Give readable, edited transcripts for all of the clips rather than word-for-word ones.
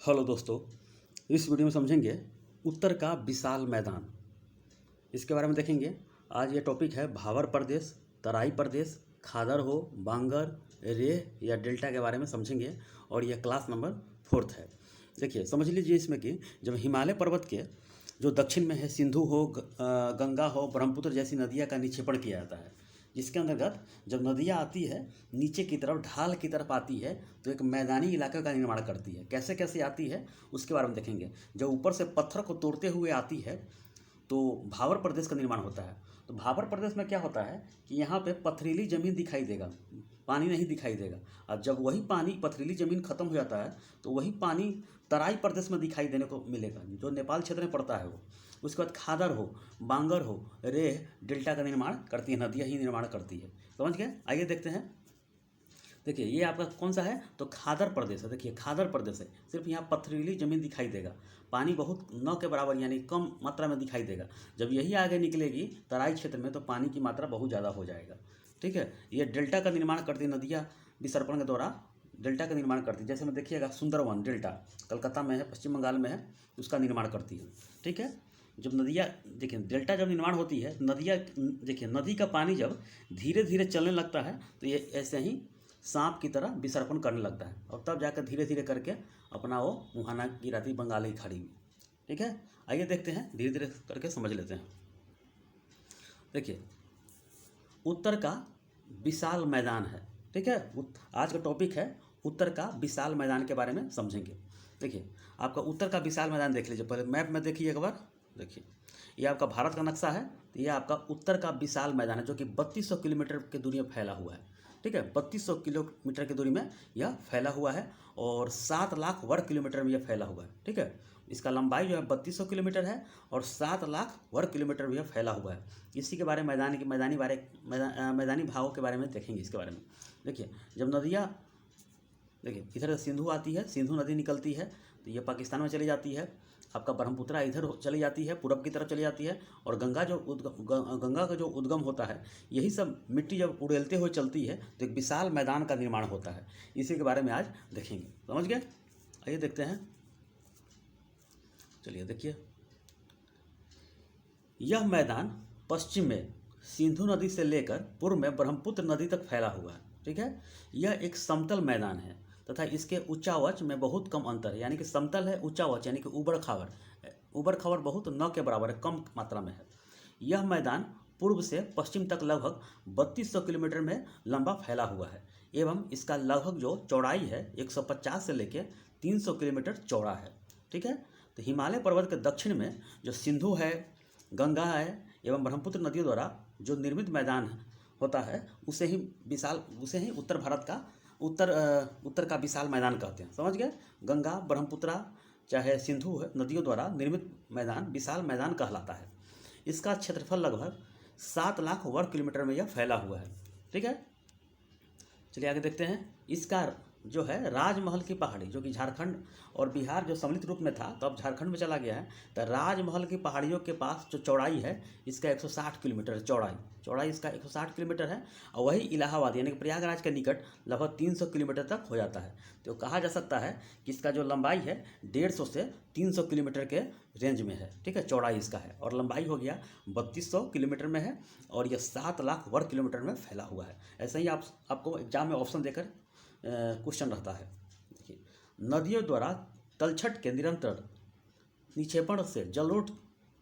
Hello दोस्तों, इस video में समझेंगे उत्तर का विशाल मैदान। इसके बारे में देखेंगे। आज ये टॉपिक है भावर प्रदेश, तराई प्रदेश, खादर हो, बांगर, रेह या डेल्टा के बारे में समझेंगे और यह क्लास नंबर 4 है। देखिए समझ लीजिए इसमें कि जब हिमालय पर्वत के जो दक्षिण में है सिंधु हो, गंगा हो, ब्रह्मपुत्र जैसी नदियाँ का निक्षेपण किया जाता है, जिसके अंतर्गत जब नदियाँ आती है नीचे की तरफ ढाल की तरफ आती है तो एक मैदानी इलाके का निर्माण करती है। कैसे कैसे आती है उसके बारे में देखेंगे। जब ऊपर से पत्थर को तोड़ते हुए आती है तो भावर प्रदेश का निर्माण होता है। तो भावर प्रदेश में क्या होता है कि यहाँ पे पथरीली ज़मीन दिखाई देगा, पानी नहीं दिखाई देगा। और जब वही पानी पथरीली ज़मीन खत्म हो जाता है तो वही पानी तराई प्रदेश में दिखाई देने को मिलेगा, जो नेपाल क्षेत्र में पड़ता है वो। उसके बाद खादर हो, बांगर हो, रेह, डेल्टा का निर्माण करती है, नदियाँ ही निर्माण करती है। समझ गए? आइए देखते हैं। देखिए ये आपका कौन सा है तो खादर प्रदेश है। देखिए खादर प्रदेश है, सिर्फ यहाँ पथरीली ज़मीन दिखाई देगा, पानी बहुत न के बराबर यानी कम मात्रा में दिखाई देगा। जब यही आगे निकलेगी तराई क्षेत्र में तो पानी की मात्रा बहुत ज़्यादा हो जाएगा। ठीक है, ये डेल्टा का निर्माण करती है, नदियाँ विसर्पण के द्वारा डेल्टा का निर्माण करती है। जैसे में देखिएगा सुंदरवन डेल्टा कलकत्ता में है, पश्चिम बंगाल में है, उसका निर्माण करती है। ठीक है, जब नदियाँ देखिए डेल्टा जब निर्माण होती है, नदियाँ देखिए नदी का पानी जब धीरे धीरे चलने लगता है तो ये ऐसे ही सांप की तरह विसर्पण करने लगता है और तब जाकर धीरे धीरे करके अपना वो मुहाना गिराती बंगाल ही खड़ी हुई। ठीक है, आइए देखते हैं, धीरे धीरे करके समझ लेते हैं। देखिए उत्तर का विशाल मैदान है। ठीक है, आज का टॉपिक है उत्तर का विशाल मैदान के बारे में समझेंगे। देखिए आपका उत्तर का विशाल मैदान देख लीजिए, पहले मैप में देखिए एक बार। देखिए ये आपका भारत का नक्शा है, तो ये आपका उत्तर का विशाल मैदान है जो कि 3200 किलोमीटर की दूरी में फैला हुआ है। ठीक है, 3200 किलोमीटर की दूरी में यह फैला हुआ है और 7 लाख वर्ग किलोमीटर में यह फैला हुआ है। ठीक है, इसका लंबाई जो है 3200 किलोमीटर है और 7 लाख वर्ग किलोमीटर में यह फैला हुआ है। इसी के बारे में मैदानी भागों के बारे में देखेंगे। इसके बारे में देखिए, जब नदियाँ देखिए इधर सिंधु आती है, सिंधु नदी निकलती है तो ये पाकिस्तान में चली जाती है। आपका ब्रह्मपुत्रा इधर चली जाती है, पूरब की तरफ चली जाती है। और गंगा गंगा का जो उद्गम होता है, यही सब मिट्टी जब उड़ेलते हुए चलती है तो एक विशाल मैदान का निर्माण होता है। इसी के बारे में आज देखेंगे। समझ गए? आइए देखते हैं। चलिए देखिए, यह मैदान पश्चिम में सिंधु नदी से लेकर पूर्व में ब्रह्मपुत्र नदी तक फैला हुआ है। ठीक है, यह एक समतल मैदान है तथा इसके ऊंचावच में बहुत कम अंतर है। यानी कि समतल है, ऊंचावच यानी कि ऊबड़ खाबड़ बहुत न के बराबर है, कम मात्रा में है। यह मैदान पूर्व से पश्चिम तक लगभग 3200 किलोमीटर में लंबा फैला हुआ है एवं इसका लगभग जो चौड़ाई है 150 से लेकर 300 किलोमीटर चौड़ा है। ठीक है, तो हिमालय पर्वत के दक्षिण में जो सिंधु है, गंगा है एवं ब्रह्मपुत्र नदियों द्वारा जो निर्मित मैदान होता है उसे ही उत्तर भारत का उत्तर का विशाल मैदान कहते हैं। समझ गए? गंगा, ब्रह्मपुत्रा चाहे सिंधु नदियों द्वारा निर्मित मैदान विशाल मैदान कहलाता है। इसका क्षेत्रफल लगभग 7 लाख वर्ग किलोमीटर में यह फैला हुआ है। ठीक है, चलिए आगे देखते हैं। इसका जो है राजमहल की पहाड़ी, जो कि झारखंड और बिहार जो सम्मिलित रूप में था तो अब झारखंड में चला गया है, तो राजमहल की पहाड़ियों के पास जो चौड़ाई है इसका 160 किलोमीटर चौड़ाई इसका 160 किलोमीटर है। और वही इलाहाबाद यानी कि प्रयागराज के निकट लगभग 300 किलोमीटर तक हो जाता है। तो कहा जा सकता है कि इसका जो लंबाई है 150 से 300 किलोमीटर के रेंज में है। ठीक है, चौड़ाई इसका है और लंबाई हो गया 3200 किलोमीटर में है और यह 7 लाख वर्ग किलोमीटर में फैला हुआ है। ऐसे ही आपको एग्जाम में ऑप्शन देकर क्वेश्चन रहता है। देखिए, नदियों द्वारा तलछट के निरंतर निक्षेपण से जलोढ़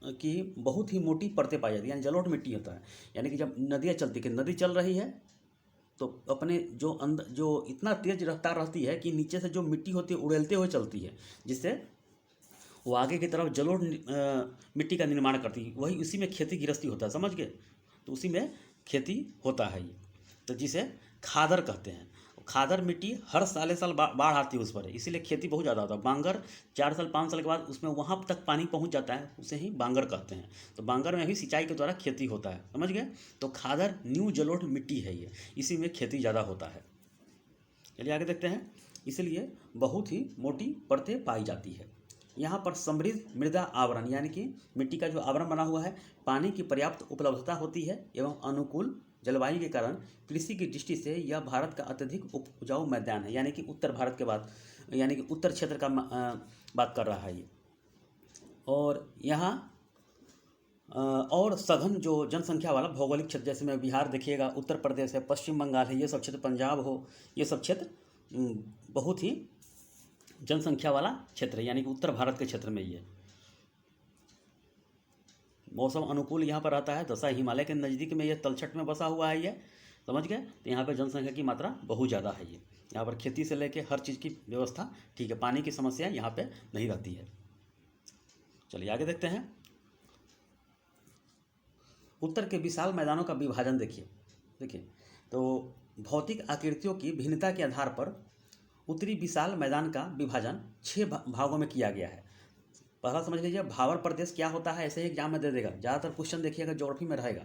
की बहुत ही मोटी परतें पाई जाती है, यानी जलोढ़ मिट्टी होता है। यानी कि जब नदियाँ चलती कि नदी चल रही है तो अपने जो अंदर जो इतना तेज रफ्तार रहती है कि नीचे से जो मिट्टी होती है उड़ेलते हुए चलती है, जिससे वो आगे की तरफ जलोढ़ मिट्टी का निर्माण करती है। वही उसी में खेती गृहस्थी होता है। समझ गए? तो उसी में खेती होता है ये, तो जिसे खादर कहते हैं। खादर मिट्टी हर साल बाढ़ आती है उस पर, इसीलिए खेती बहुत ज़्यादा होता है। बांगर 4 साल 5 साल के बाद उसमें वहाँ तक पानी पहुँच जाता है, उसे ही बांगर कहते हैं। तो बांगर में भी सिंचाई के द्वारा खेती होता है। समझ गए? तो खादर न्यू जलोढ़ मिट्टी है ये, इसी में खेती ज़्यादा होता है। चलिए आगे देखते हैं। इसलिए बहुत ही मोटी परतें पाई जाती है। यहाँ पर समृद्ध मृदा आवरण यानी कि मिट्टी का जो आवरण बना हुआ है, पानी की पर्याप्त उपलब्धता होती है एवं अनुकूल जलवायु के कारण कृषि की दृष्टि से यह भारत का अत्यधिक उपजाऊ मैदान है। यानी कि उत्तर भारत के बाद यानी कि उत्तर क्षेत्र का बात कर रहा है ये। और यहाँ और सघन जो जनसंख्या वाला भौगोलिक क्षेत्र, जैसे में बिहार देखिएगा, उत्तर प्रदेश है, पश्चिम बंगाल है, ये सब क्षेत्र, पंजाब हो, ये सब क्षेत्र बहुत ही जनसंख्या वाला क्षेत्र है, यानी कि उत्तर भारत के क्षेत्र में ये मौसम अनुकूल यहाँ पर रहता है। दशा हिमालय के नज़दीक में ये तलछट में बसा हुआ है ये, समझ गए। तो यहाँ पे जनसंख्या की मात्रा बहुत ज़्यादा है ये। यहाँ पर खेती से लेके हर चीज़ की व्यवस्था ठीक है, पानी की समस्या यहाँ पे नहीं रहती है। चलिए आगे देखते हैं। उत्तर के विशाल मैदानों का विभाजन देखिए तो भौतिक आकृतियों की भिन्नता के आधार पर उत्तरी विशाल मैदान का विभाजन 6 भागों में किया गया है। पहला समझ लीजिए, भावर प्रदेश क्या होता है, ऐसे ही एग्जाम में दे देगा, ज़्यादातर क्वेश्चन देखिएगा ज्योग्राफी में रहेगा।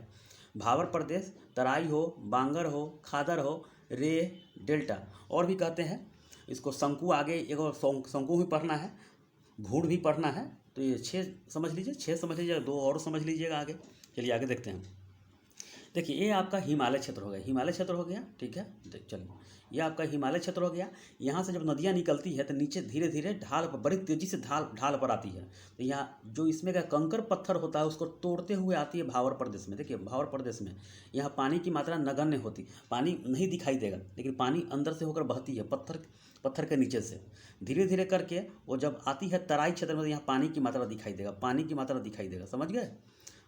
भावर प्रदेश तराई हो, बांगर हो, खादर हो, रे, डेल्टा, और भी कहते हैं इसको शंकु, आगे एक और शंकु भी पढ़ना है, भूड़ भी पढ़ना है। तो ये 6 समझ लीजिए, 6 समझ लीजिएगा, 2 और समझ लीजिएगा आगे। चलिए आगे देखते हैं। देखिए ये आपका हिमालय क्षेत्र हो गया, हिमालय क्षेत्र हो गया, ठीक है। चलिए ये आपका हिमालय क्षेत्र हो गया। यहाँ से जब नदियाँ निकलती है तो नीचे धीरे धीरे ढाल पर, बड़ी तेज़ी से ढाल पर आती है। तो यहाँ जो इसमें का कंकर पत्थर होता है उसको तोड़ते हुए आती है भावर प्रदेश में। देखिए भावर प्रदेश में यहाँ पानी की मात्रा नगण्य होती, पानी नहीं दिखाई देगा, लेकिन पानी अंदर से होकर बहती है पत्थर के नीचे से धीरे धीरे करके। वो जब आती है तराई क्षेत्र में तो यहाँ पानी की मात्रा दिखाई देगा, पानी की मात्रा दिखाई देगा, समझ गए।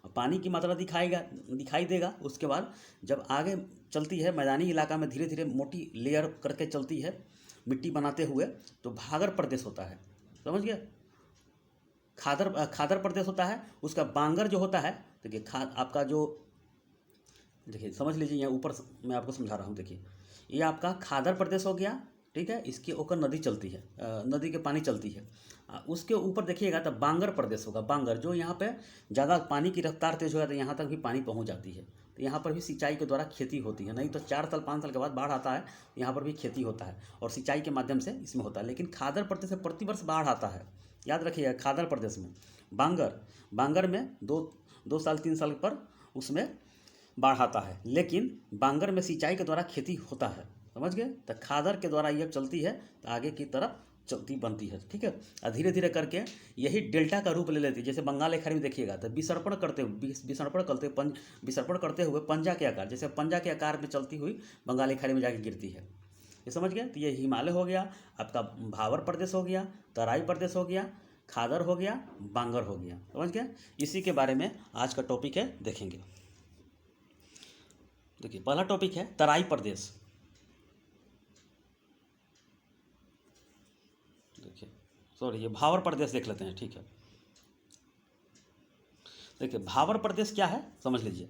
पानी की मात्रा दिखाई देगा। उसके बाद जब आगे चलती है मैदानी इलाका में, धीरे धीरे मोटी लेयर करके चलती है मिट्टी बनाते हुए, तो भागर प्रदेश होता है, समझ गए। खादर प्रदेश होता है। उसका बांगर जो होता है, देखिए आपका जो, देखिए समझ लीजिए, यहाँ ऊपर मैं आपको समझा रहा हूँ। देखिए ये आपका खादर प्रदेश हो गया, ठीक है। इसके ऊपर नदी चलती है, नदी के पानी चलती है। उसके ऊपर देखिएगा तो बांगर प्रदेश होगा, बांगर, जो यहाँ पे ज़्यादा पानी की रफ्तार तेज हो जाती है, यहाँ तक भी पानी पहुँच जाती है। तो यहाँ पर भी सिंचाई के द्वारा खेती होती है। नहीं तो 4 साल 5 साल के बाद बाढ़ आता है, यहाँ पर भी खेती होता है और सिंचाई के माध्यम से इसमें होता है। लेकिन खादर प्रदेश में प्रतिवर्ष बाढ़ आता है, याद रखिएगा। खादर प्रदेश में बांगर में 2 साल 3 साल पर उसमें बाढ़ आता है, लेकिन बांगर में सिंचाई के द्वारा खेती होता है, समझ गए। तो खादर के द्वारा ये चलती है तो आगे की तरफ चलती बनती है, ठीक है। और धीरे धीरे करके यही डेल्टा का रूप ले लेती है। जैसे बंगाल की खाड़ी में देखिएगा तो विसर्पण करते हुए पंजा के आकार, जैसे पंजा के आकार में चलती हुई बंगाल की खाड़ी में जाके गिरती है, ये समझ गए। तो ये हिमालय हो गया, आपका भावर प्रदेश हो गया, तराई प्रदेश हो गया, खादर हो गया, बांगर हो गया, समझ गया। इसी के बारे में आज का टॉपिक है, देखेंगे। देखिए पहला टॉपिक है तराई प्रदेश। देखिए सॉरी, ये भावर प्रदेश देख लेते हैं, ठीक है। देखिए भावर प्रदेश क्या है समझ लीजिए।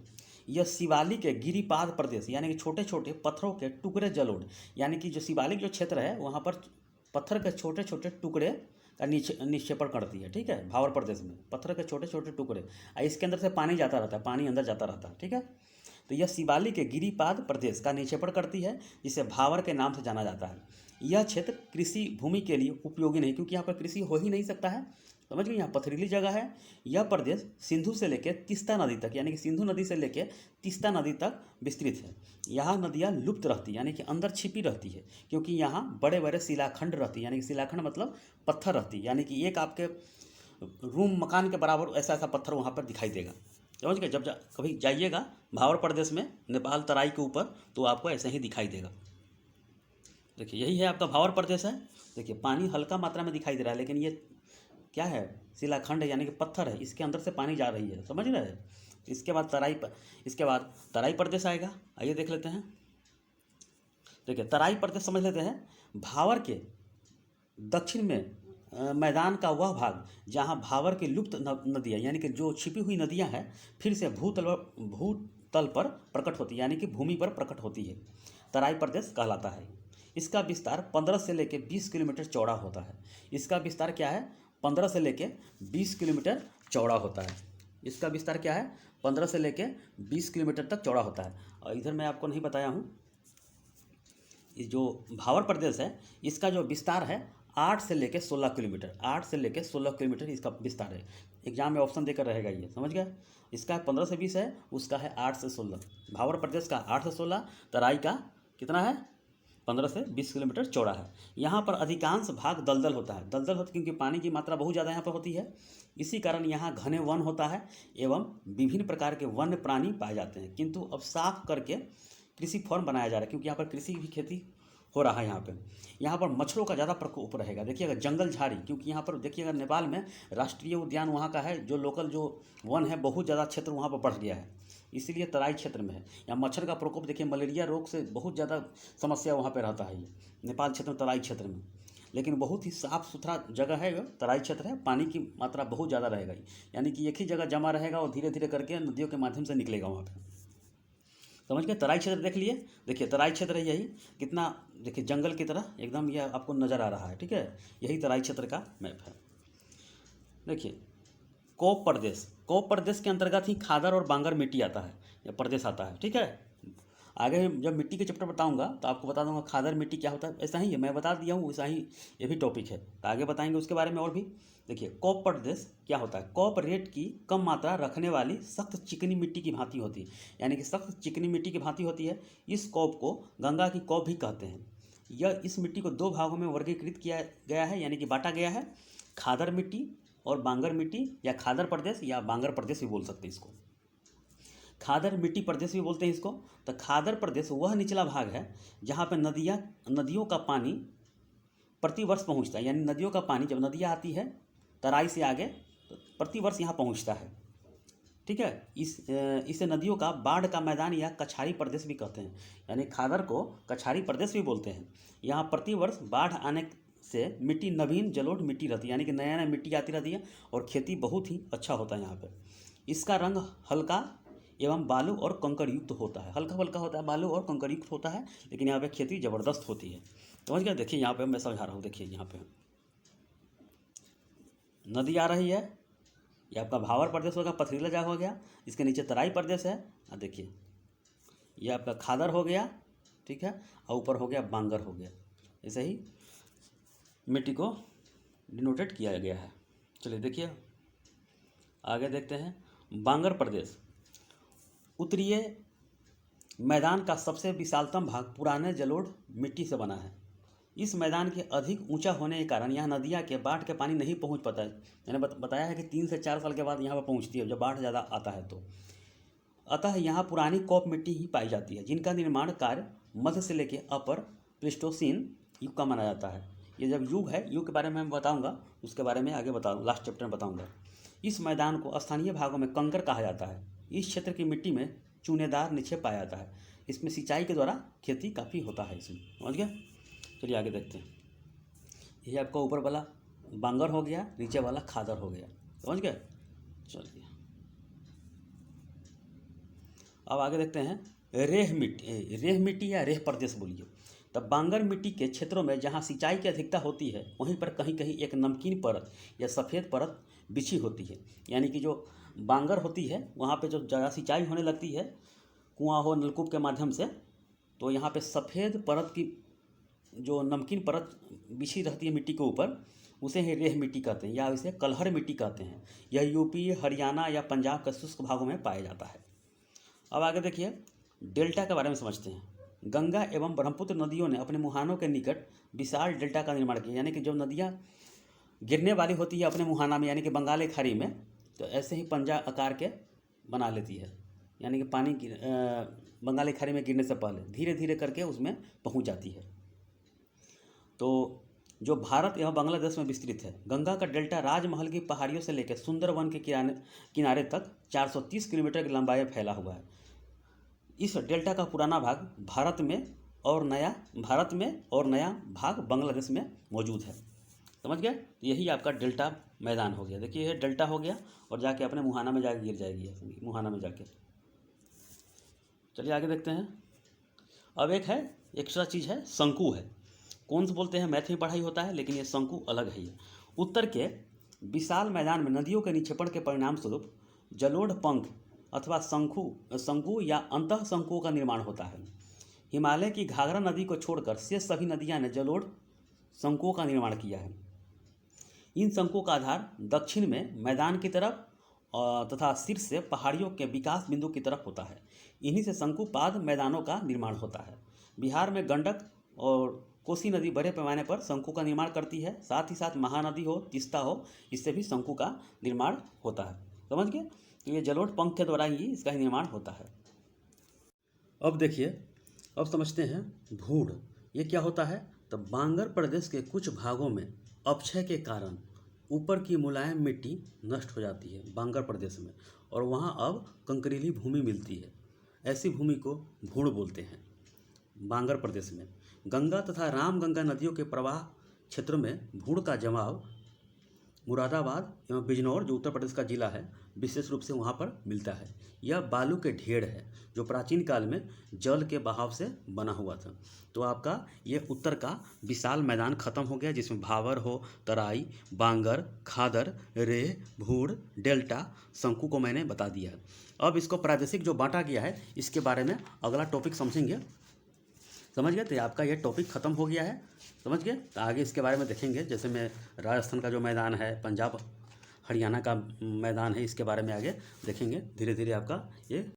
यह शिवालिक के गिरिपाद प्रदेश, यानी कि छोटे छोटे पत्थरों के टुकड़े जलोढ़, यानी कि जो शिवालिक जो क्षेत्र है वहाँ पर पत्थर के छोटे छोटे टुकड़े का निक्षेपण करती है, ठीक है। भावर प्रदेश में पत्थर के छोटे छोटे टुकड़े, इसके अंदर से पानी जाता रहता है, पानी अंदर जाता रहता है, ठीक है। तो यह शिवालिक के गिरिपाद प्रदेश का निक्षेपण करती है, जिसे भावर के नाम से जाना जाता है। यह क्षेत्र कृषि भूमि के लिए उपयोगी नहीं, क्योंकि यहाँ पर कृषि हो ही नहीं सकता है, समझ गए। यहाँ पथरीली जगह है। यह प्रदेश सिंधु से लेकर तीस्ता नदी तक, यानी कि सिंधु नदी से लेकर तीस्ता नदी तक विस्तृत है। यहाँ नदियाँ लुप्त रहती, यानी कि अंदर छिपी रहती है, क्योंकि यहाँ बड़े बड़े शिलाखंड रहती है, यानी कि शिलाखंड मतलब पत्थर रहती है, यानी कि एक आपके रूम मकान के बराबर ऐसा ऐसा पत्थर वहाँ पर दिखाई देगा, समझ गए। जब कभी जाइएगा भावर प्रदेश में, नेपाल तराई के ऊपर, तो आपको ऐसे ही दिखाई देगा। देखिए यही है आपका भावर प्रदेश है। देखिए पानी हल्का मात्रा में दिखाई दे रहा है, लेकिन ये क्या है, शिलाखंड है, यानी कि पत्थर है, इसके अंदर से पानी जा रही है, समझ रहे हैं। इसके बाद तराई प्रदेश आएगा, आइए देख लेते हैं। देखिए तराई प्रदेश समझ लेते हैं। भावर के दक्षिण में मैदान का वह भाग जहाँ भावर की लुप्त नदियाँ, यानी कि जो छिपी हुई नदियाँ हैं, फिर से भूतल पर प्रकट होती है, यानी कि भूमि पर प्रकट होती है, तराई प्रदेश कहलाता है। इसका विस्तार 15 से लेकर 20 किलोमीटर चौड़ा होता है। इसका विस्तार क्या है, 15 से लेकर 20 किलोमीटर चौड़ा होता है। इसका विस्तार क्या है, 15 से लेकर 20 किलोमीटर तक चौड़ा होता है। और इधर मैं आपको नहीं बताया हूँ, जो भावर प्रदेश है इसका जो विस्तार है 8 से लेकर 16 किलोमीटर, 8 से लेकर 16 किलोमीटर इसका विस्तार है। एग्जाम में ऑप्शन देकर रहेगा ये, समझ गए। इसका 15 से 20 है, उसका है 8 से 16। भावर प्रदेश का 8 से 16, तराई का कितना है 15 से 20 किलोमीटर चौड़ा है। यहाँ पर अधिकांश भाग दलदल होता है, दलदल होता है क्योंकि पानी की मात्रा बहुत ज़्यादा यहाँ पर होती है। इसी कारण यहाँ घने वन होता है एवं विभिन्न प्रकार के वन्य प्राणी पाए जाते हैं। किंतु अब साफ करके कृषि फॉर्म बनाया जा रहा है क्योंकि यहाँ पर कृषि भी खेती हो रहा है। यहाँ पर मच्छरों का ज़्यादा प्रकोप रहेगा। देखिएगा जंगल झाड़ी, क्योंकि यहाँ पर देखिएगा नेपाल में राष्ट्रीय उद्यान वहाँ का है, जो लोकल जो वन है बहुत ज़्यादा क्षेत्र वहाँ पर बढ़ गया है, इसीलिए तराई क्षेत्र में है। यहाँ मच्छर का प्रकोप देखिए, मलेरिया रोग से बहुत ज़्यादा समस्या वहाँ पर रहता है ये नेपाल क्षेत्र में, तराई क्षेत्र में। लेकिन बहुत ही साफ़ सुथरा जगह है, तराई क्षेत्र है, पानी की मात्रा बहुत ज़्यादा रहेगा, यानी कि एक ही जगह जमा रहेगा और धीरे धीरे करके नदियों के माध्यम से निकलेगा वहाँ पर। समझ गए, तराई क्षेत्र देख लिए। देखिए तराई क्षेत्र है यही, कितना देखिए जंगल की तरह एकदम ये आपको नज़र आ रहा है, ठीक है, यही तराई क्षेत्र का मैप है। देखिए कोप प्रदेश, कोप प्रदेश के अंतर्गत ही खादर और बांगर मिट्टी आता है, या प्रदेश आता है, ठीक है। आगे जब मिट्टी के चैप्टर बताऊंगा तो आपको बता दूंगा खादर मिट्टी क्या होता है। ऐसा ही है, मैं बता दिया हूँ, वैसा ही ये भी टॉपिक है, तो आगे बताएंगे उसके बारे में और भी। देखिए कोप प्रदेश क्या होता है, कोप रेत की कम मात्रा रखने वाली सख्त चिकनी मिट्टी की भांति होती है, यानी कि सख्त चिकनी मिट्टी की भांति होती है। इस कोप को गंगा की कोप भी कहते हैं। इस मिट्टी को दो भागों में वर्गीकृत किया गया है, यानी कि बांटा गया है, खादर मिट्टी और बांगर मिट्टी, या खादर प्रदेश या बांगर प्रदेश भी बोल सकते हैं इसको, खादर मिट्टी प्रदेश भी बोलते हैं इसको। तो खादर प्रदेश वह निचला भाग है जहाँ पे नदियों का पानी प्रतिवर्ष पहुँचता है, यानी नदियों का पानी जब नदियाँ आती है तराई से आगे तो प्रतिवर्ष यहाँ पहुँचता है, ठीक है। इसे नदियों का बाढ़ का मैदान या कछारी प्रदेश भी कहते हैं, यानी खादर को कछारी प्रदेश भी बोलते हैं। यहाँ प्रतिवर्ष बाढ़ आने से मिट्टी नवीन जलोढ़ मिट्टी रहती है, यानी कि नया नया मिट्टी आती रहती है और खेती बहुत ही अच्छा होता है यहाँ पर। इसका रंग हल्का एवं बालू और कंकड़ युक्त होता है, हल्का हल्का होता है, बालू और कंकड़ युक्त होता है, लेकिन यहाँ पे खेती ज़बरदस्त होती है। समझ गए, देखिए यहाँ पे मैं समझा रहा हूँ। देखिए यहाँ पे नदी आ रही है, ये आपका भावर प्रदेश होगा, पथरीला जगह हो गया, इसके नीचे तराई प्रदेश है, और देखिए ये आपका खादर हो गया, ठीक है, और ऊपर हो गया बांगर हो गया। ऐसे ही मिट्टी को डिनोटेड किया गया है। चलिए देखिए आगे देखते हैं। बांगर प्रदेश उत्तरीय मैदान का सबसे विशालतम भाग पुराने जलोढ़ मिट्टी से बना है। इस मैदान के अधिक ऊंचा होने के कारण यहाँ नदियाँ के बाढ़ के पानी नहीं पहुँच पाता है। मैंने बताया है कि 3 से 4 साल के बाद यहाँ पर पहुँचती है, जब बाढ़ ज़्यादा आता है तो। अतः यहाँ पुरानी कॉप मिट्टी ही पाई जाती है, जिनका निर्माण कार्य मध्य से लेकर अपर प्लेस्टोसीन युग का माना जाता है। ये जब युग है, युग के बारे में मैं बताऊँगा, उसके बारे में आगे बताऊँ, लास्ट चैप्टर में बताऊँगा। इस मैदान को स्थानीय भागों में कंकर कहा जाता है। इस क्षेत्र की मिट्टी में चूनेदार निक्षेप पाया जाता है। इसमें सिंचाई के द्वारा खेती काफ़ी होता है इसमें। समझ गया, चलिए आगे देखते हैं। ये आपका ऊपर वाला बांगर हो गया, नीचे वाला खादर हो गया। समझ गए, चलिए अब आगे देखते हैं। रेह मिट्टी या रेह प्रदेश बोलिए। तब बांगर मिट्टी के क्षेत्रों में जहाँ सिंचाई की अधिकता होती है, वहीं पर कहीं कहीं एक नमकीन परत या सफ़ेद परत बिछी होती है, यानी कि जो बांगर होती है वहाँ पे जो ज़्यादा सिंचाई होने लगती है, कुआं हो नलकूप के माध्यम से, तो यहाँ पे सफ़ेद परत की जो नमकीन परत बिछी रहती है मिट्टी के ऊपर, उसे ही रेह मिट्टी कहते हैं, या इसे कलहर मिट्टी कहते हैं। यह यूपी, हरियाणा या पंजाब के शुष्क भागों में पाया जाता है। अब आगे देखिए, डेल्टा के बारे में समझते हैं। गंगा एवं ब्रह्मपुत्र नदियों ने अपने मुहानों के निकट विशाल डेल्टा का निर्माण किया, यानी कि जब नदियाँ गिरने वाली होती है अपने मुहाना में, यानी कि बंगाल की खाड़ी में, तो ऐसे ही पंजा आकार के बना लेती है, यानी कि पानी बंगाल की खाड़ी में गिरने से पहले धीरे धीरे करके उसमें पहुंच जाती है। तो जो भारत एवं बांग्लादेश में विस्तृत है, गंगा का डेल्टा राजमहल की पहाड़ियों से लेकर सुंदरवन के किनारे तक 430 किलोमीटर की लंबाई में फैला हुआ है। इस डेल्टा का पुराना भाग भारत में और नया भाग बांग्लादेश में मौजूद है। समझ गए, यही आपका डेल्टा मैदान हो गया। देखिए ये डेल्टा हो गया और जाके अपने मुहाना में जाके गिर जाएगी, मुहाना में जाके। चलिए आगे देखते हैं। अब एक है एक्स्ट्रा चीज़ है, शंकु है। कौन से बोलते हैं, मैथ में पढ़ाई होता है, लेकिन ये शंकु अलग है। ये उत्तर के विशाल मैदान में नदियों के निक्षेपण के परिणाम स्वरूप जलोढ़ पंख अथवा शंकु या अंतः शंकुओं का निर्माण होता है। हिमालय की घाघरा नदी को छोड़कर शेष सभी नदियाँ ने जलोढ़ शंकुओं का निर्माण किया है। इन शंकुओं का आधार दक्षिण में मैदान की तरफ तथा शीर्ष से पहाड़ियों के विकास बिंदु की तरफ होता है। इन्हीं से शंकुपाद मैदानों का निर्माण होता है। बिहार में गंडक और कोसी नदी बड़े पैमाने पर शंकु का निर्माण करती है। साथ ही साथ महानदी हो, तीस्ता हो, इससे भी शंकु का निर्माण होता है। समझ गए? तो ये जलोढ़ पंख के द्वारा ही इसका निर्माण होता है। अब देखिए, अब समझते हैं भूड़। ये क्या होता है? तो बांगर प्रदेश के कुछ भागों में अपक्षय के कारण ऊपर की मुलायम मिट्टी नष्ट हो जाती है बांगर प्रदेश में, और वहाँ अब कंकरीली भूमि मिलती है। ऐसी भूमि को भूड़ बोलते हैं। बांगर प्रदेश में गंगा तथा रामगंगा नदियों के प्रवाह क्षेत्र में भूड़ का जमाव मुरादाबाद एवं बिजनौर, जो उत्तर प्रदेश का जिला है, विशेष रूप से वहाँ पर मिलता है। यह बालू के ढेर है जो प्राचीन काल में जल के बहाव से बना हुआ था। तो आपका ये उत्तर का विशाल मैदान खत्म हो गया, जिसमें भावर हो, तराई, बांगर, खादर, रेह, भूड़, डेल्टा, शंकु को मैंने बता दिया है। अब इसको प्रादेशिक जो बांटा गया है, इसके बारे में अगला टॉपिक समझेंगे। समझ गए? तो आपका ये टॉपिक ख़त्म हो गया है। समझ गए? तो आगे इसके बारे में देखेंगे। जैसे मैं राजस्थान का जो मैदान है, पंजाब हरियाणा का मैदान है, इसके बारे में आगे देखेंगे। धीरे धीरे आपका ये